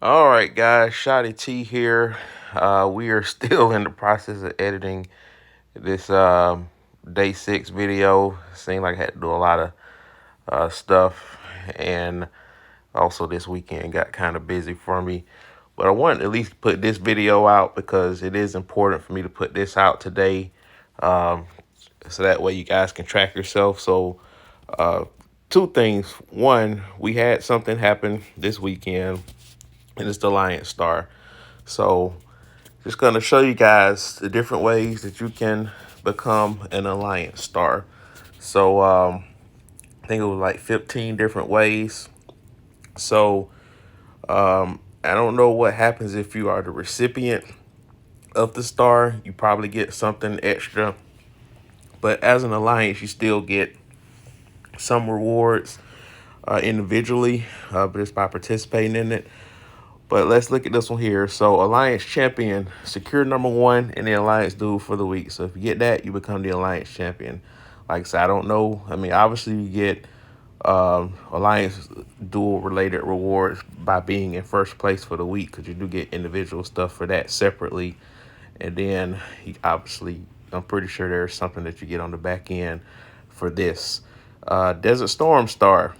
All right, guys, Shotty T here. We are still in the process of editing this day 6 video. Seemed like I had to do a lot of stuff, and also this weekend got kind of busy for me. But I wanted to at least put this video out because it is important for me to put this out today, um, so that way you guys can track yourself. So, uh, two things. One, we had something happen this weekend, and it's the Lions Star. So just going to show you guys the different ways that you can become an Alliance Star. So I think it was like 15 different ways. So I don't know what happens if you are the recipient of the star. You probably get something extra. But as an Alliance, you still get some rewards individually, but it's by participating in it. But let's look at this one here. So Alliance Champion, secure number 1 in the Alliance Duel for the week. So if you get that, you become the Alliance Champion. Like I said, I don't know. I mean, obviously you get Alliance Duel related rewards by being in first place for the week, because you do get individual stuff for that separately. And then obviously, I'm pretty sure there's something that you get on the back end for this. Desert Storm Star.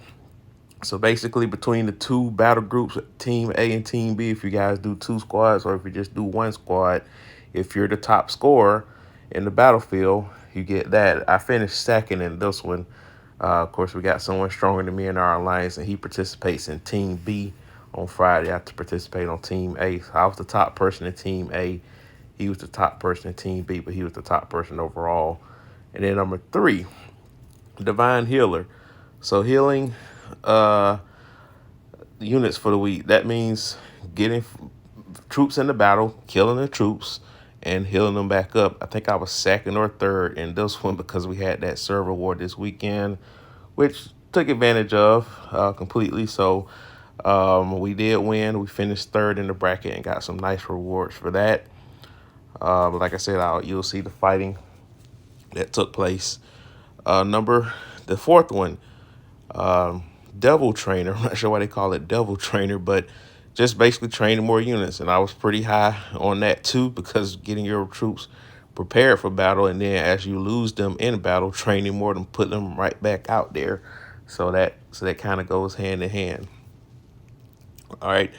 So basically, between the two battle groups, Team A and Team B, if you guys do 2 squads or if you just do 1 squad, if you're the top scorer in the battlefield, you get that. I finished second in this one. Of course, we got someone stronger than me in our alliance, and he participates in Team B on Friday. I have to participate on Team A. So I was the top person in Team A. He was the top person in Team B, but he was the top person overall. And then number 3, Divine Healer. So healing uh units for the week. That means getting troops in the battle, killing the troops, and healing them back up. I think I was second or third in this one because we had that server war this weekend, which took advantage of completely. So we did win. We finished third in the bracket and got some nice rewards for that. Like I said, you'll see the fighting that took place. The fourth one, um, Devil Trainer. I'm not sure why they call it Devil Trainer, but just basically training more units. And I was pretty high on that too, because getting your troops prepared for battle, and then as you lose them in battle, training more to put them right back out there. So that kind of goes hand in hand. All right.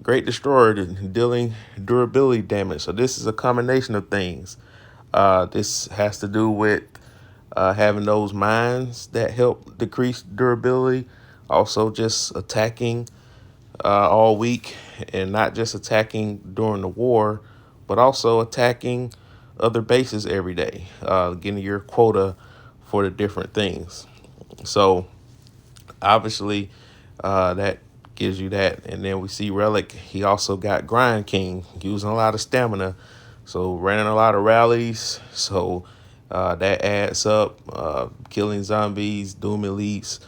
Great Destroyer, dealing durability damage. So this is a combination of things. This has to do with having those mines that help decrease durability. Also, just attacking all week, and not just attacking during the war, but also attacking other bases every day, getting your quota for the different things. So obviously, that gives you that. And then we see Relic. He also got Grind King, using a lot of stamina, so running a lot of rallies. So that adds up. Killing zombies, Doom Elites,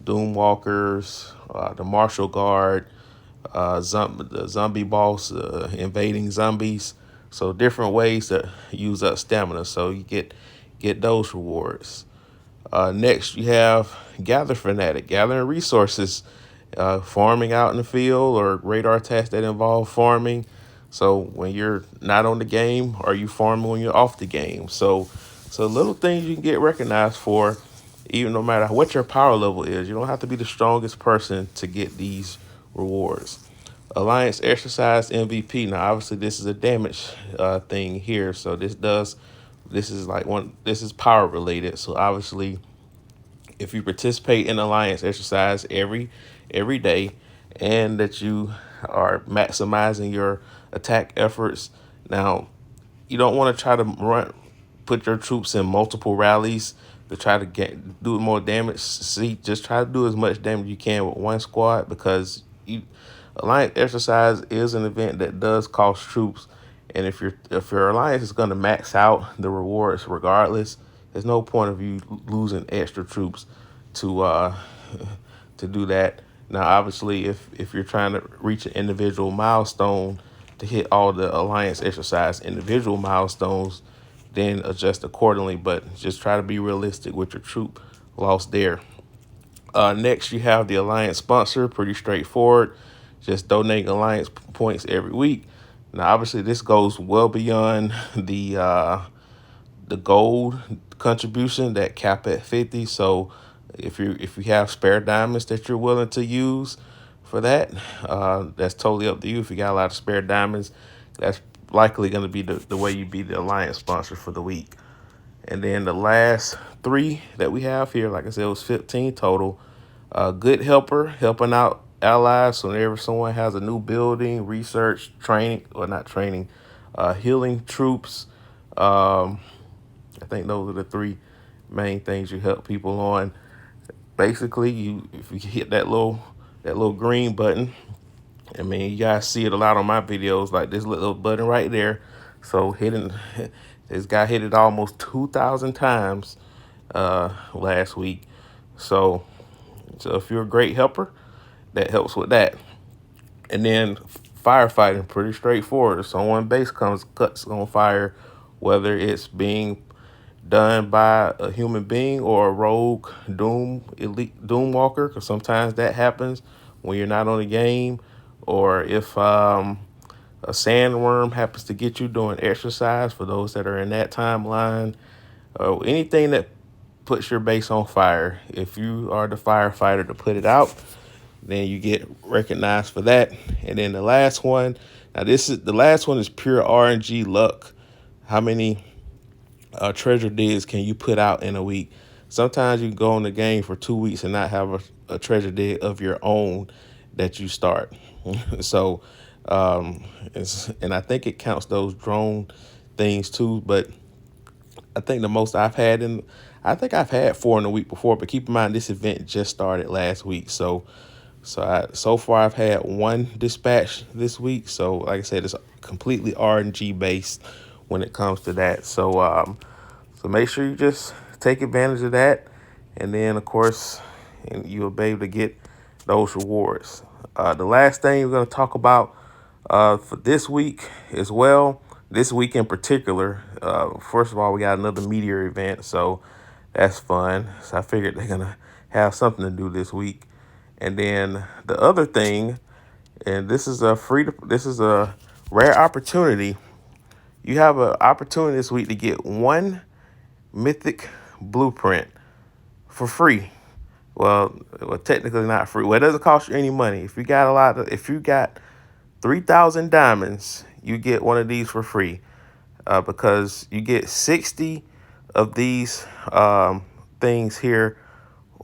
Doom Walkers, the Martial Guard, the zombie boss, invading zombies. So different ways to use up stamina. So you get those rewards. Next, you have Gather Fanatic, gathering resources, farming out in the field, or radar tasks that involve farming. So when you're not on the game, or you farming when you're off the game. So little things you can get recognized for, even no matter what your power level is. You don't have to be the strongest person to get these rewards. Alliance Exercise MVP. Now, obviously, this is a damage thing here. So this is power related. So obviously, if you participate in Alliance Exercise every day, and that you are maximizing your attack efforts. Now, you don't want to try to put your troops in multiple rallies to try to do more damage. See, just try to do as much damage you can with 1 squad, because Alliance Exercise is an event that does cost troops. And if your alliance is going to max out the rewards regardless, there's no point of you losing extra troops to to do that. Now, obviously, if you're trying to reach an individual milestone to hit all the Alliance Exercise individual milestones, then adjust accordingly. But just try to be realistic with your troop loss there. Next, you have the Alliance Sponsor. Pretty straightforward. just donating alliance points every week. Now, obviously, this goes well beyond the gold contribution that cap at 50. So if you have spare diamonds that you're willing to use for that, that's totally up to you. If you got a lot of spare diamonds, that's likely going to be the way you be the alliance sponsor for the week. And then the last three that we have here, like I said, it was 15 total. Good helper, helping out allies. So whenever someone has a new building, research, training, or not training, healing troops. I think those are the three main things you help people on. Basically, if you hit that little green button, I mean, you guys see it a lot on my videos, like this little button right there. So hitting this guy hit it almost 2,000 times last week. So if you're a great helper, that helps with that. And then firefighting, pretty straightforward. If someone base cuts on fire, whether it's being done by a human being or a rogue elite doom walker, because sometimes that happens when you're not on the game, or if a sandworm happens to get you doing exercise, for those that are in that timeline, or anything that puts your base on fire. If you are the firefighter to put it out, then you get recognized for that. And then the last one, now this is the last one, is pure RNG luck. How many treasure digs can you put out in a week? Sometimes you can go in the game for 2 weeks and not have a treasure dig of your own that you start. So, and I think it counts those drone things too. But I think the most I think I've had 4 in a week before. But keep in mind, this event just started last week. So far I've had 1 dispatch this week. So like I said, it's completely RNG based when it comes to that. So make sure you just take advantage of that, and then of course, and you'll be able to get those rewards. The last thing we're going to talk about for this week as well, this week in particular. First of all, we got another meteor event, so that's fun. So I figured they're gonna have something to do this week. And then the other thing, and this is a rare opportunity. You have an opportunity this week to get 1 Mythic blueprint for free. Well, technically not free. Well, it doesn't cost you any money. If you got 3,000 diamonds, you get one of these for free. Because you get 60 of these things here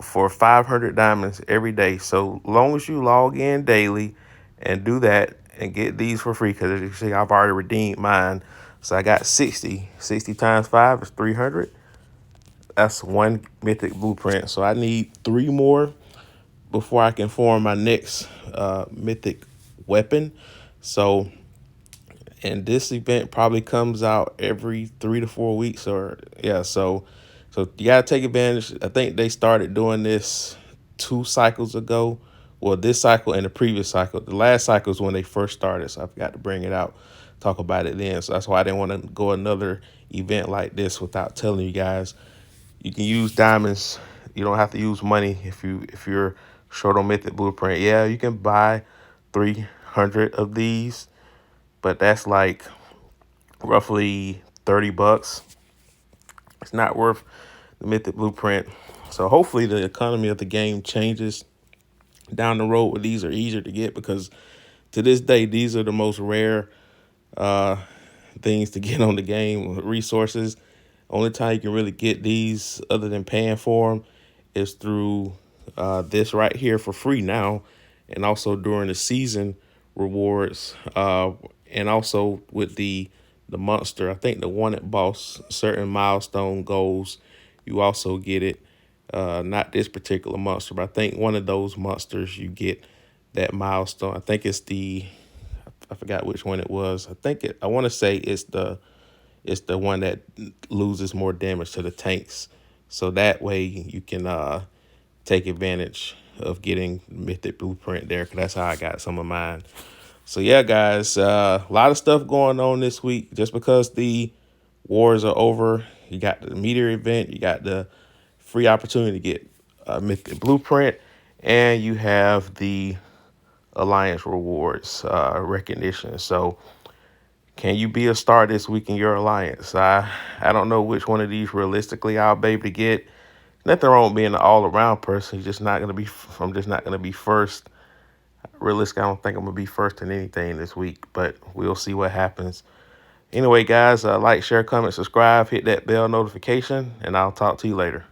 for 500 diamonds every day. So long as you log in daily and do that and get these for free, because as you see, I've already redeemed mine. So I got 60. 60 times 5 is 300. That's 1 mythic blueprint. So I need 3 more before I can form my next mythic weapon. So, and this event probably comes out every 3 to 4 weeks, or yeah. So you gotta take advantage. I think they started doing this 2 cycles ago. Well, this cycle and the previous cycle. The last cycle is when they first started, so I forgot to bring it out, talk about it then. So that's why I didn't want to go another event like this without telling you guys. You can use diamonds. You don't have to use money if you're short on Mythic Blueprint. Yeah, you can buy 300 of these, but that's like roughly $30. It's not worth the Mythic Blueprint. So hopefully the economy of the game changes down the road where these are easier to get, because to this day these are the most rare uh, things to get on the game, resources. Only time you can really get these other than paying for them is through this right here for free now, and also during the season rewards, and also with the monster. I think the wanted boss, certain milestone goals, you also get it. Not this particular monster, but I think one of those monsters you get that milestone. I think it's I forgot which one it was. I want to say it's the one that loses more damage to the tanks. So that way you can take advantage of getting Mythic Blueprint there, because that's how I got some of mine. So yeah, guys, a lot of stuff going on this week. Just because the wars are over, you got the meteor event, you got the free opportunity to get Mythic Blueprint, and you have the alliance rewards recognition. So can you be a star this week in your alliance? I don't know which one of these realistically I'll be able to get. Nothing wrong with being an all-around person. You're just not gonna be. I'm just not gonna be first. Realistically, I don't think I'm gonna be first in anything this week, but we'll see what happens. Anyway, guys, like, share, comment, subscribe, hit that bell notification, and I'll talk to you later.